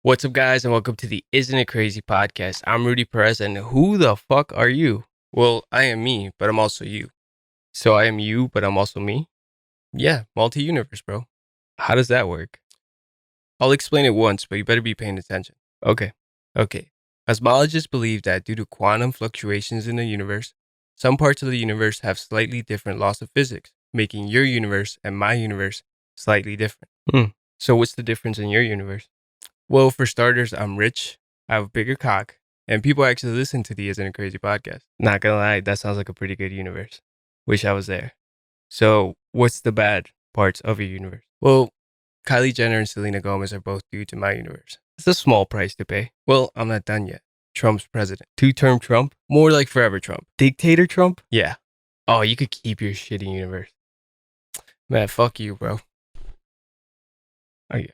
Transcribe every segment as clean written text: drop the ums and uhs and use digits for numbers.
What's up, guys, and welcome to the Isn't It Crazy podcast. I'm Rudy Perez, and who the fuck are you? Well, I am me, but I'm also you. So I am you, but I'm also me? Yeah, multi-universe, bro. How does that work? I'll explain it once, but you better be paying attention. Okay. Cosmologists believe that due to quantum fluctuations in the universe, some parts of the universe have slightly different laws of physics, making your universe and my universe slightly different. So what's the difference in your universe? Well, for starters, I'm rich, I have a bigger cock, and people actually listen to the Isn't It Crazy podcast. Not gonna lie, that sounds like a pretty good universe. Wish I was there. So, what's the bad parts of your universe? Well, Kylie Jenner and Selena Gomez are both dudes in my universe. It's a small price to pay. Well, I'm not done yet. Trump's president. Two-term Trump? More like forever Trump. Dictator Trump? Yeah. Oh, you could keep your shitty universe. Man, fuck you, bro. Oh, yeah.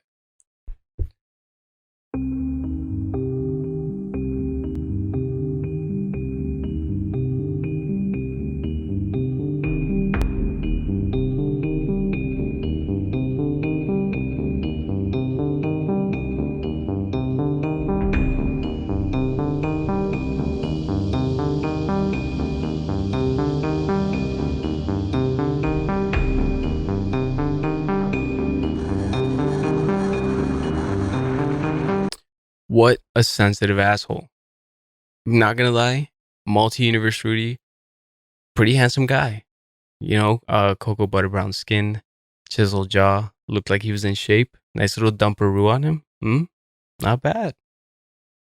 What a sensitive asshole. Not gonna lie, multi-universe Rudy, pretty handsome guy. Cocoa butter brown skin, chiseled jaw, looked like he was in shape. Nice little dumperoo on him. Not bad.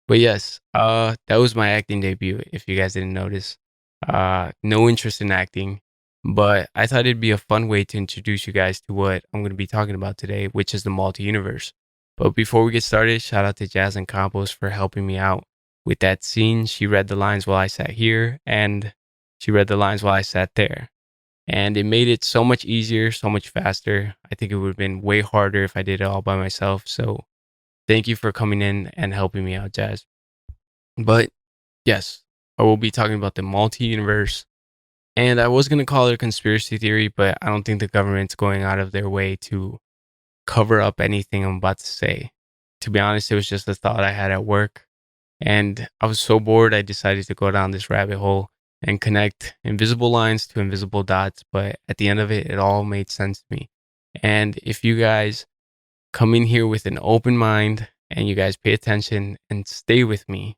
But yes, that was my acting debut. If you guys didn't notice, no interest in acting, but I thought it'd be a fun way to introduce you guys to what I'm going to be talking about today, which is the multi-universe. But before we get started, shout out to Jazz and Campos for helping me out with that scene. She read the lines while I sat here, and she read the lines while I sat there. And it made it so much easier, so much faster. I think it would have been way harder if I did it all by myself. So thank you for coming in and helping me out, Jazz. But yes, I will be talking about the multi-universe. And I was going to call it a conspiracy theory, but I don't think the government's going out of their way to cover up anything I'm about to say. To be honest, it was just a thought I had at work. And I was so bored, I decided to go down this rabbit hole and connect invisible lines to invisible dots. But at the end of it, it all made sense to me. And if you guys come in here with an open mind and you guys pay attention and stay with me,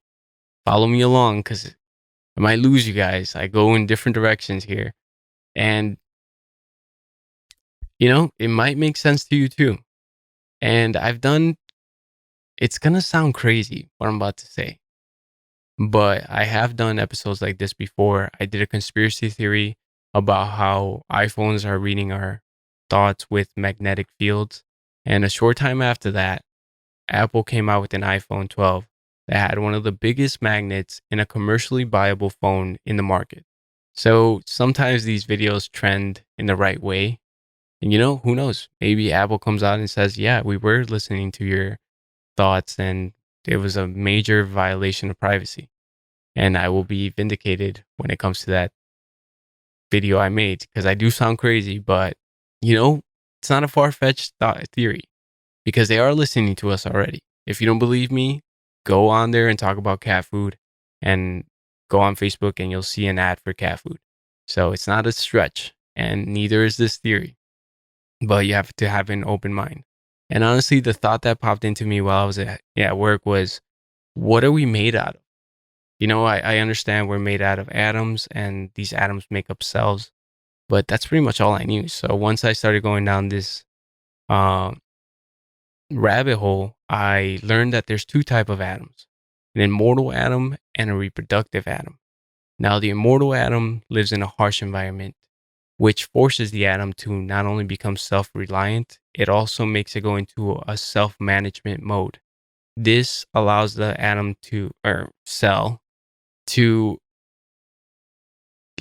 follow me along, because I might lose you guys. I go in different directions here. And, it might make sense to you too. And it's going to sound crazy what I'm about to say, but I have done episodes like this before. I did a conspiracy theory about how iPhones are reading our thoughts with magnetic fields. And a short time after that, Apple came out with an iPhone 12 that had one of the biggest magnets in a commercially viable phone in the market. So sometimes these videos trend in the right way. And who knows? Maybe Apple comes out and says, yeah, we were listening to your thoughts and it was a major violation of privacy. And I will be vindicated when it comes to that video I made, because I do sound crazy, but it's not a far-fetched theory, because they are listening to us already. If you don't believe me, go on there and talk about cat food, and go on Facebook and you'll see an ad for cat food. So it's not a stretch, and neither is this theory, but you have to have an open mind. And honestly, the thought that popped into me while I was at work was, what are we made out of? I understand we're made out of atoms, and these atoms make up cells, but that's pretty much all I knew. So once I started going down this rabbit hole, I learned that there's two types of atoms: an immortal atom and a reproductive atom. Now, the immortal atom lives in a harsh environment, which forces the atom to not only become self-reliant, it also makes it go into a self-management mode. This allows the atom or cell to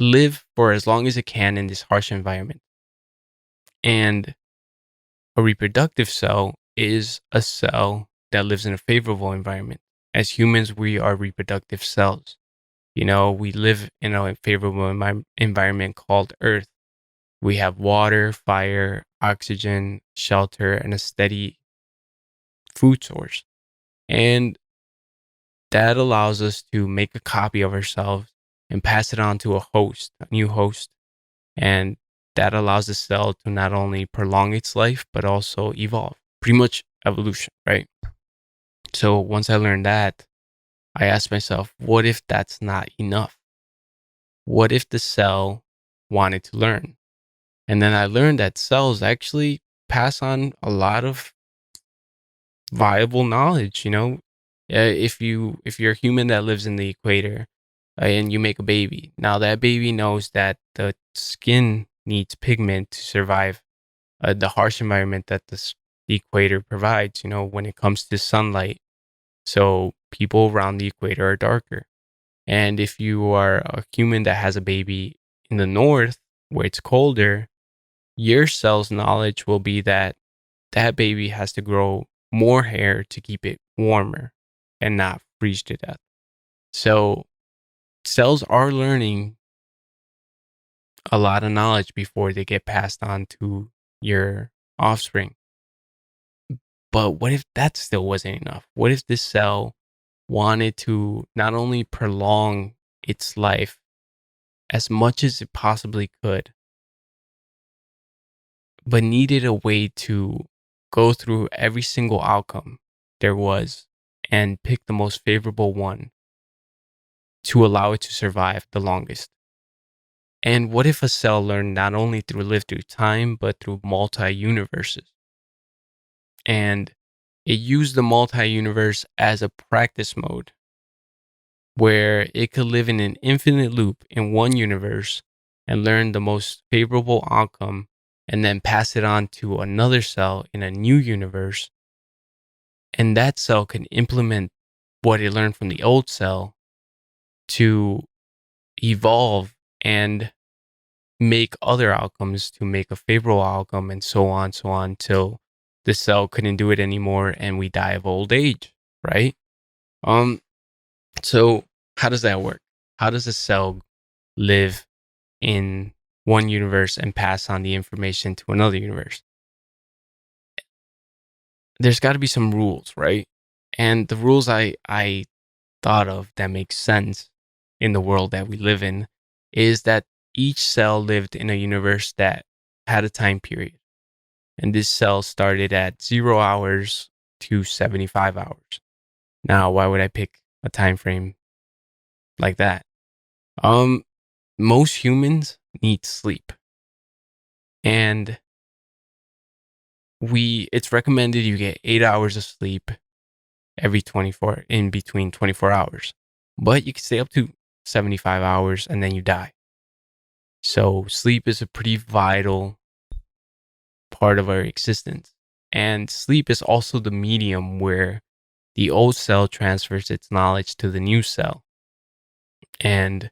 live for as long as it can in this harsh environment. And a reproductive cell is a cell that lives in a favorable environment. As humans, we are reproductive cells. We live in a favorable environment called Earth. We have water, fire, oxygen, shelter, and a steady food source. And that allows us to make a copy of ourselves and pass it on to a host, a new host. And that allows the cell to not only prolong its life, but also evolve. Pretty much evolution, right? So once I learned that, I asked myself, what if that's not enough? What if the cell wanted to learn? And then I learned that cells actually pass on a lot of viable knowledge. If you're a human that lives in the equator, and you make a baby, now that baby knows that the skin needs pigment to survive the harsh environment that the equator provides, when it comes to sunlight. So people around the equator are darker. And if you are a human that has a baby in the north where it's colder, your cell's knowledge will be that that baby has to grow more hair to keep it warmer and not freeze to death. So cells are learning a lot of knowledge before they get passed on to your offspring. But what if that still wasn't enough? What if this cell wanted to not only prolong its life as much as it possibly could, but needed a way to go through every single outcome there was and pick the most favorable one to allow it to survive the longest? And what if a cell learned not only through live through time, but through multi universes? And it used the multi universe as a practice mode where it could live in an infinite loop in one universe and learn the most favorable outcome and then pass it on to another cell in a new universe. And that cell can implement what it learned from the old cell to evolve and make other outcomes to make a favorable outcome, and so on, till the cell couldn't do it anymore and we die of old age, right? Um, so how does that work? How does a cell live in one universe and pass on the information to another universe? There's got to be some rules, right? And the rules I thought of that make sense in the world that we live in is that each cell lived in a universe that had a time period. And this cell started at 0 hours to 75 hours. Now, why would I pick a time frame like that? Um, Most humans need sleep. And it's recommended you get 8 hours of sleep every 24 in between 24 hours. But you can stay up to 75 hours and then you die. So sleep is a pretty vital part of our existence. And sleep is also the medium where the old cell transfers its knowledge to the new cell. And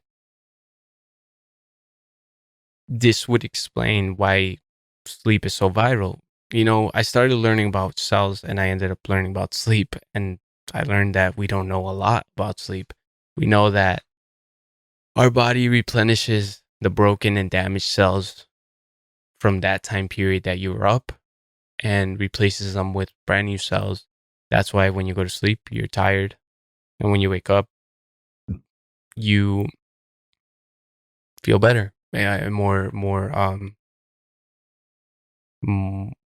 this would explain why sleep is so vital. I started learning about cells and I ended up learning about sleep. And I learned that we don't know a lot about sleep. We know that our body replenishes the broken and damaged cells from that time period that you were up and replaces them with brand new cells. That's why when you go to sleep, you're tired. And when you wake up, you feel better. Yeah,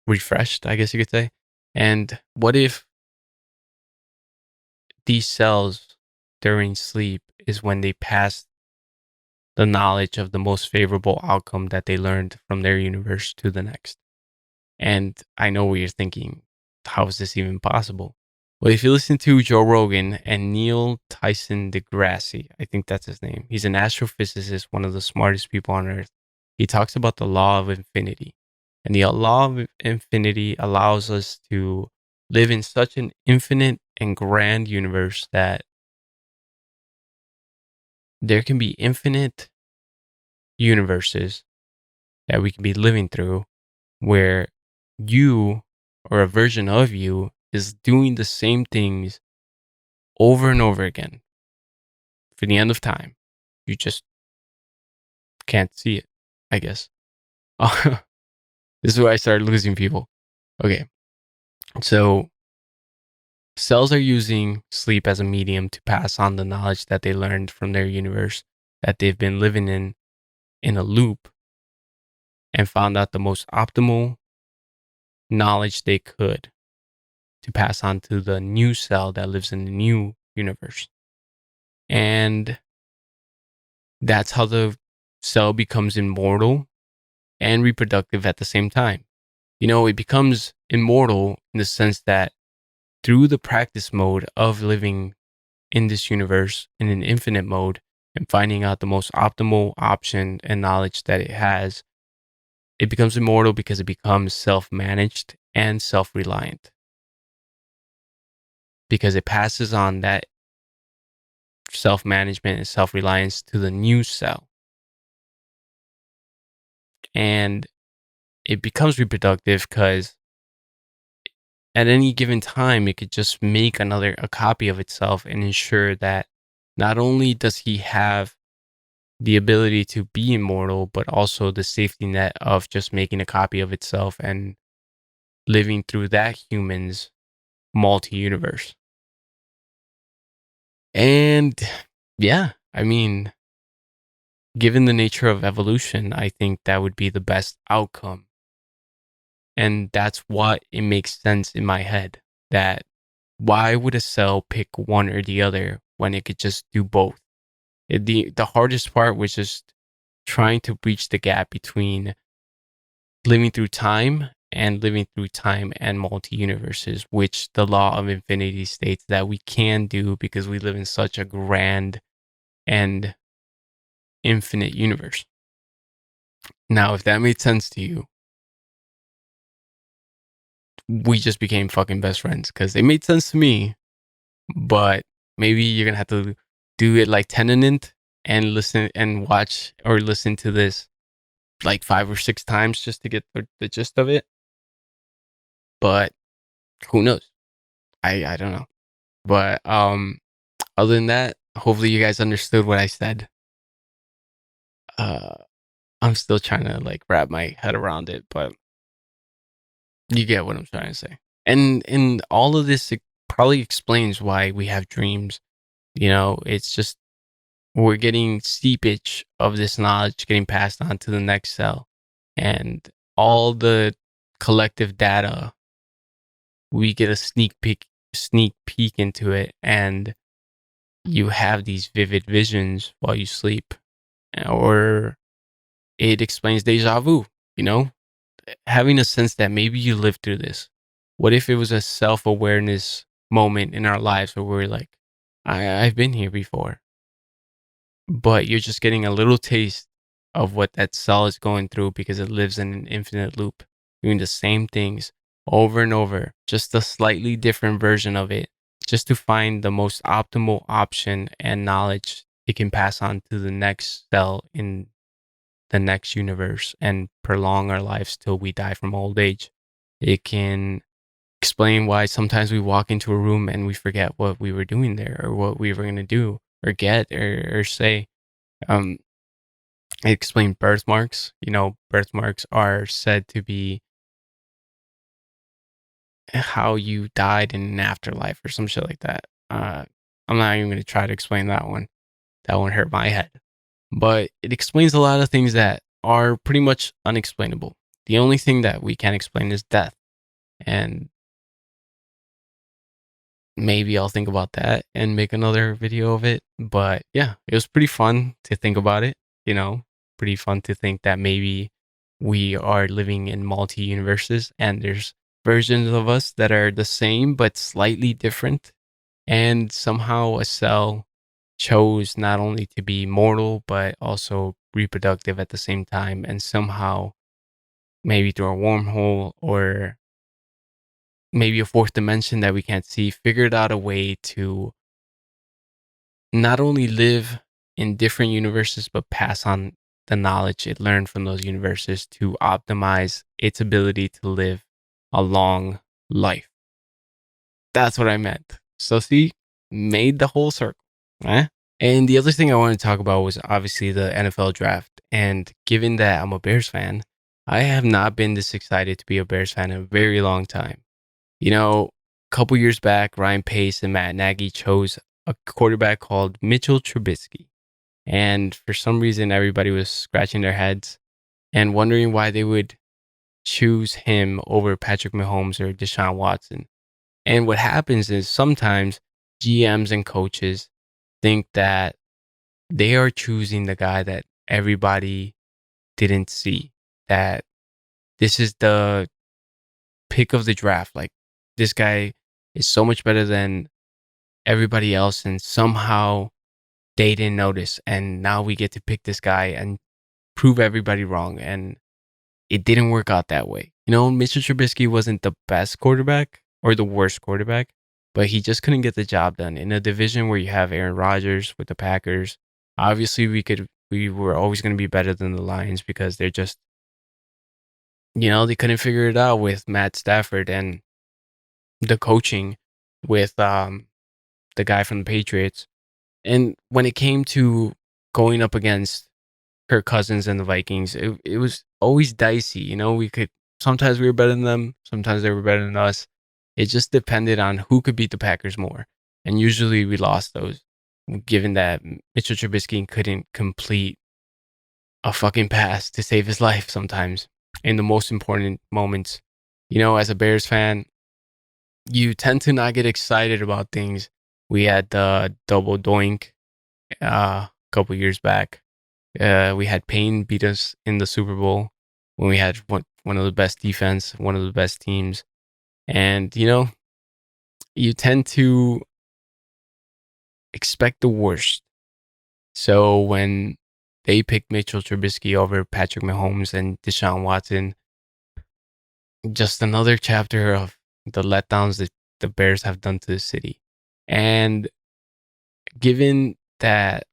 refreshed, I guess you could say. And what if these cells during sleep is when they pass the knowledge of the most favorable outcome that they learned from their universe to the next? And I know what you're thinking. How is this even possible? Well, if you listen to Joe Rogan and Neil Tyson deGrasse, I think that's his name. He's an astrophysicist, one of the smartest people on earth. He talks about the law of infinity. And the law of infinity allows us to live in such an infinite and grand universe that there can be infinite universes that we can be living through where you or a version of you is doing the same things over and over again for the end of time. You just can't see it, I guess. This is where I started losing people. Okay. So Cells are using sleep as a medium to pass on the knowledge that they learned from their universe that they've been living in a loop, and found out the most optimal knowledge they could to pass on to the new cell that lives in the new universe. And that's how the cell becomes immortal and reproductive at the same time. It becomes immortal in the sense that through the practice mode of living in this universe in an infinite mode and finding out the most optimal option and knowledge that it has, it becomes immortal because it becomes self-managed and self-reliant. Because it passes on that self-management and self-reliance to the new cell. And it becomes reproductive because at any given time, it could just make a copy of itself and ensure that not only does he have the ability to be immortal, but also the safety net of just making a copy of itself and living through that human's multi-universe. And yeah, I mean, given the nature of evolution, I think that would be the best outcome. And that's why it makes sense in my head that why would a cell pick one or the other when it could just do both? The hardest part was just trying to breach the gap between living through time and living through time and multi-universes, which the law of infinity states that we can do because we live in such a grand and infinite universe. Now, if that made sense to you, we just became fucking best friends because it made sense to me, but maybe you're gonna have to do it like Tenant and listen and watch or listen to this like 5 or 6 times just to get the gist of it. But who knows? I don't know. But other than that, hopefully you guys understood what I said. Uh I'm still trying to like wrap my head around it, but you get what I'm trying to say. And all of this, it probably explains why we have dreams. It's just we're getting seepage of this knowledge getting passed on to the next cell. And all the collective data, we get a sneak peek into it, and you have these vivid visions while you sleep. Or it explains deja vu, you know, having a sense that maybe you lived through this. What if it was a self-awareness moment in our lives where we're like, I've been here before, but you're just getting a little taste of what that cell is going through because it lives in an infinite loop, doing the same things over and over, just a slightly different version of it, just to find the most optimal option and knowledge it can pass on to the next cell in the next universe and prolong our lives till we die from old age. It can explain why sometimes we walk into a room and we forget what we were doing there or what we were going to do or get or say. Um, it explained birthmarks. Birthmarks are said to be how you died in an afterlife or some shit like that. I'm not even going to try to explain that one. That one hurt my head. But it explains a lot of things that are pretty much unexplainable. The only thing that we can explain is death. And maybe I'll think about that and make another video of it. But yeah, it was pretty fun to think about it, pretty fun to think that maybe we are living in multi universes and there's versions of us that are the same but slightly different. And somehow a cell chose not only to be mortal but also reproductive at the same time, and somehow maybe through a wormhole or maybe a fourth dimension that we can't see, figured out a way to not only live in different universes, but pass on the knowledge it learned from those universes to optimize its ability to live a long life. That's what I meant. So see, made the whole circle. Eh? And the other thing I wanted to talk about was obviously the NFL draft. And given that I'm a Bears fan, I have not been this excited to be a Bears fan in a very long time. A couple years back, Ryan Pace and Matt Nagy chose a quarterback called Mitchell Trubisky. And for some reason, everybody was scratching their heads and wondering why they would choose him over Patrick Mahomes or Deshaun Watson. And what happens is sometimes GMs and coaches think that they are choosing the guy that everybody didn't see, that this is the pick of the draft. Like, this guy is so much better than everybody else, and somehow they didn't notice. And now we get to pick this guy and prove everybody wrong. And it didn't work out that way. Mitchell Trubisky wasn't the best quarterback or the worst quarterback, but he just couldn't get the job done in a division where you have Aaron Rodgers with the Packers. Obviously, we were always going to be better than the Lions because they're just, they couldn't figure it out with Matt Stafford and the coaching with the guy from the Patriots. And when it came to going up against Kirk Cousins and the Vikings, it was always dicey. Sometimes we were better than them, sometimes they were better than us. It just depended on who could beat the Packers more. And usually we lost those, given that Mitchell Trubisky couldn't complete a fucking pass to save his life sometimes in the most important moments. As a Bears fan, you tend to not get excited about things. We had the double doink a couple years back. We had Payne beat us in the Super Bowl when we had one of the best defense, one of the best teams. And, you tend to expect the worst. So when they picked Mitchell Trubisky over Patrick Mahomes and Deshaun Watson, just another chapter of the letdowns that the Bears have done to the city. And given that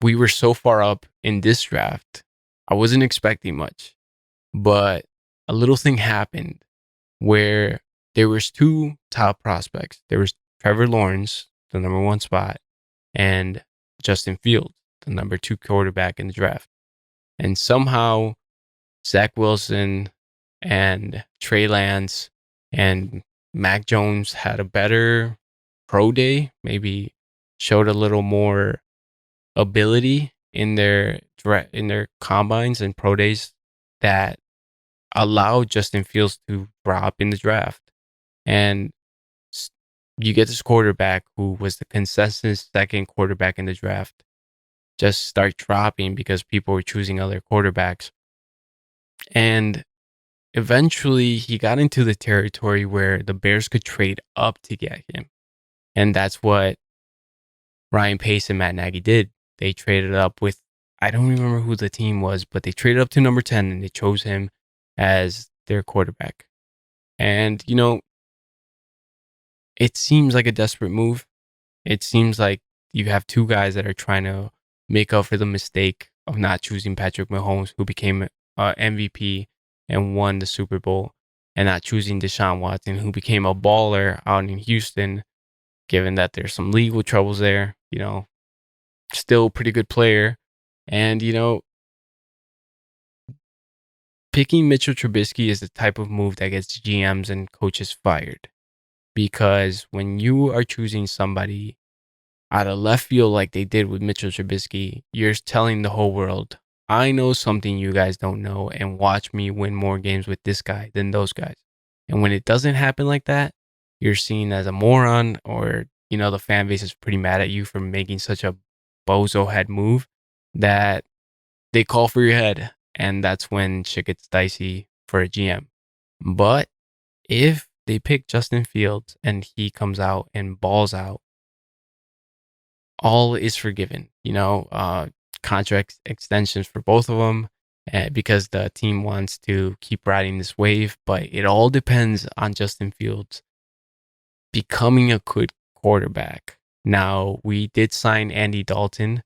we were so far up in this draft, I wasn't expecting much. But a little thing happened where there was two top prospects. There was Trevor Lawrence, the number 1 spot, and Justin Fields, the number 2 quarterback in the draft. And somehow Zach Wilson and Trey Lance and Mac Jones had a better pro day, maybe showed a little more ability in their combines and pro days that allowed Justin Fields to drop in the draft. And you get this quarterback who was the consensus second quarterback in the draft just start dropping because people were choosing other quarterbacks. And eventually he got into the territory where the Bears could trade up to get him. And that's what Ryan Pace and Matt Nagy did. They traded up with, I don't remember who the team was, but they traded up to number 10 and they chose him as their quarterback. And, it seems like a desperate move. It seems like you have two guys that are trying to make up for the mistake of not choosing Patrick Mahomes, who became MVP and won the Super Bowl, and not choosing Deshaun Watson, who became a baller out in Houston, given that there's some legal troubles there, still a pretty good player. And, picking Mitchell Trubisky is the type of move that gets GMs and coaches fired. Because when you are choosing somebody out of left field like they did with Mitchell Trubisky, you're telling the whole world, I know something you guys don't know, and watch me win more games with this guy than those guys. And when it doesn't happen like that, you're seen as a moron, or, the fan base is pretty mad at you for making such a bozo head move that they call for your head. And that's when shit gets dicey for a GM. But if they pick Justin Fields and he comes out and balls out, all is forgiven. Contract extensions for both of them because the team wants to keep riding this wave. But it all depends on Justin Fields becoming a good quarterback. Now, we did sign Andy Dalton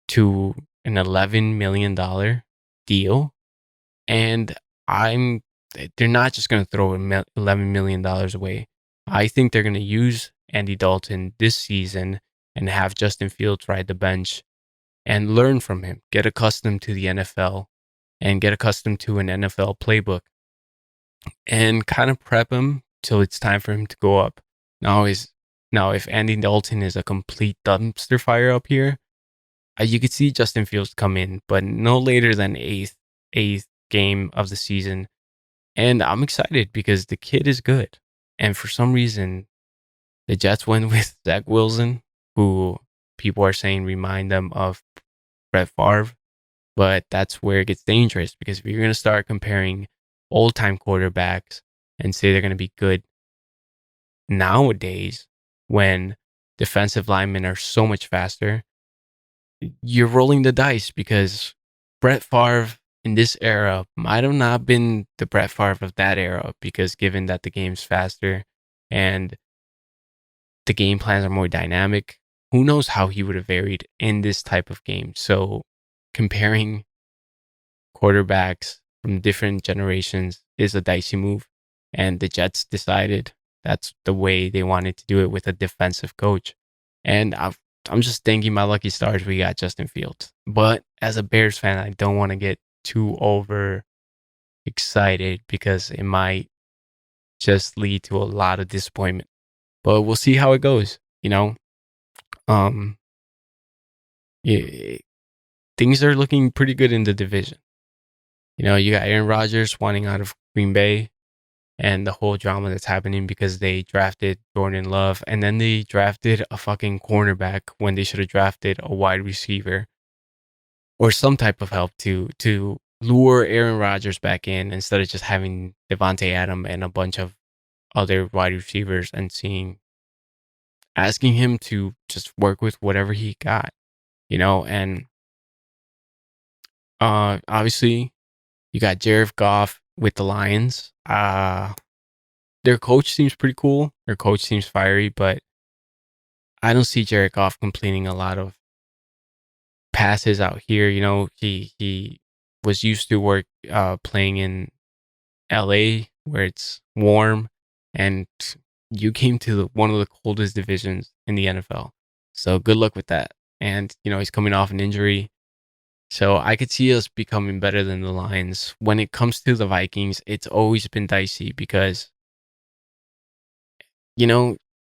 to an $11 million deal, and they're not just going to throw $11 million away. I think they're going to use Andy Dalton this season and have Justin Fields ride the bench and learn from him, get accustomed to the NFL and get accustomed to an NFL playbook and kind of prep him till it's time for him to go up. Now is now if Andy Dalton is a complete dumpster fire up here, you could see Justin Fields come in, but no later than eighth game of the season. And I'm excited because the kid is good. And for some reason, the Jets went with Zach Wilson, who people are saying remind them of Brett Favre. But that's where it gets dangerous, because if you're going to start comparing old time quarterbacks and say they're going to be good nowadays when defensive linemen are so much faster, you're rolling the dice, because Brett Favre in this era might have not been the Brett Favre of that era, because given that the game's faster and the game plans are more dynamic, who knows how he would have varied in this type of game. So comparing quarterbacks from different generations is a dicey move. And the Jets decided that's the way they wanted to do it, with a defensive coach. And I'm just thanking my lucky stars we got Justin Fields. But as a Bears fan, I don't want to get too over excited, because it might just lead to a lot of disappointment. But we'll see how it goes. Um, things are looking pretty good in the division. You got Aaron Rodgers wanting out of Green Bay, and the whole drama that's happening because they drafted Jordan Love, and then they drafted a fucking cornerback when they should have drafted a wide receiver or some type of help to lure Aaron Rodgers back in, instead of just having Devontae Adam and a bunch of other wide receivers, and asking him to just work with whatever he got, and obviously you got Jared Goff with the Lions. Their coach seems pretty cool. Their coach seems fiery, but I don't see Jared Goff completing a lot of passes out here. He was used to playing in LA, where it's warm, and you came to one of the coldest divisions in the NFL. So good luck with that. And he's coming off an injury. So I could see us becoming better than the Lions. When it comes to the Vikings, it's always been dicey, because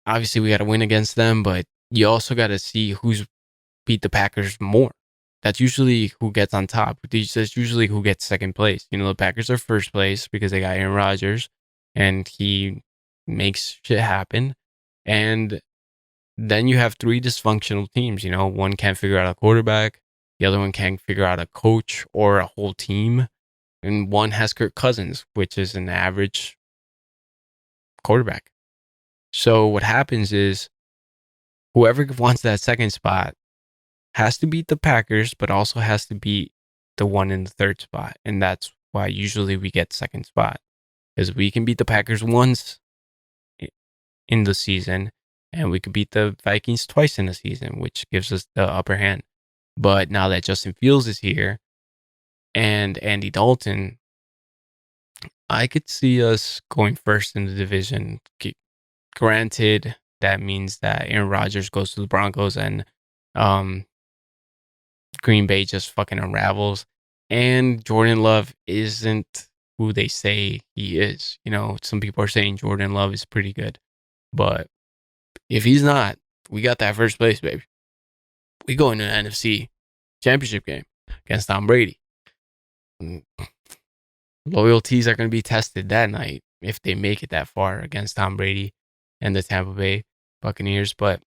obviously we got to win against them, but you also got to see who's beat the Packers more. That's usually who gets on top. That's usually who gets second place. The Packers are first place because they got Aaron Rodgers, and he makes shit happen. And then you have three dysfunctional teams. One can't figure out a quarterback, the other one can't figure out a coach or a whole team, and one has Kirk Cousins, which is an average quarterback. So what happens is whoever wants that second spot has to beat the Packers, but also has to beat the one in the third spot. And that's why usually we get second spot, because we can beat the Packers once in the season, and we could beat the Vikings twice in the season, which gives us the upper hand. But now that Justin Fields is here and Andy Dalton, I could see us going first in the division. Granted, that means that Aaron Rodgers goes to the Broncos, and Green Bay just fucking unravels, and Jordan Love isn't who they say he is. Some people are saying Jordan Love is pretty good, but if he's not, we got that first place, baby. We go into an NFC championship game against Tom Brady. Loyalties are going to be tested that night if they make it that far against Tom Brady and the Tampa Bay Buccaneers, but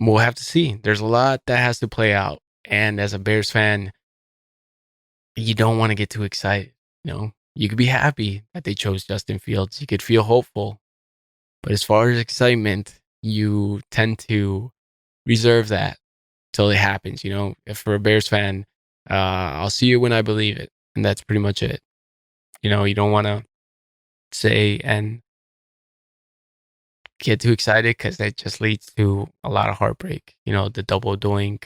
we'll have to see. There's a lot that has to play out. And as a Bears fan, you don't want to get too excited. You could be happy that they chose Justin Fields. You could feel hopeful. But as far as excitement, you tend to reserve that till it happens. If for a Bears fan, I'll see you when I believe it. And that's pretty much it. You don't want to say and get too excited, because that just leads to a lot of heartbreak. The double doink,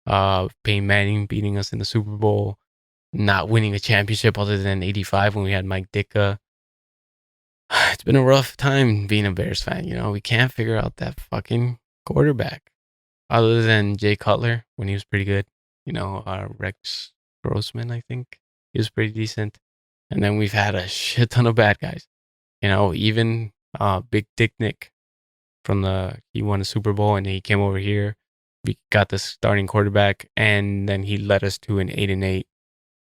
Peyton Manning beating us in the Super Bowl, not winning a championship other than 85 when we had Mike Ditka. It's been a rough time being a Bears fan. We can't figure out that fucking quarterback other than Jay Cutler when he was pretty good. Rex Grossman, I think he was pretty decent. And then we've had a shit ton of bad guys. Even Big Dick Nick. he won a Super Bowl and he came over here. We got the starting quarterback, and then he led us to an 8-8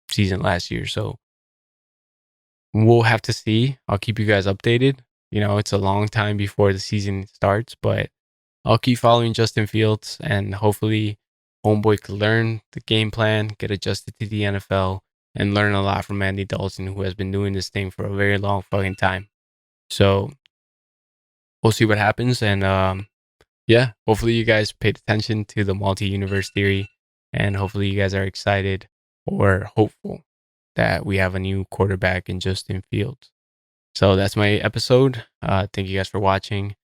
season last year. So we'll have to see. I'll keep you guys updated. It's a long time before the season starts, but I'll keep following Justin Fields, and hopefully homeboy could learn the game plan, get adjusted to the NFL, and learn a lot from Andy Dalton, who has been doing this thing for a very long fucking time. So we'll see what happens. And yeah, hopefully you guys paid attention to the multi-universe theory, and hopefully you guys are excited or hopeful that we have a new quarterback in Justin Fields. So that's my episode. Thank you guys for watching.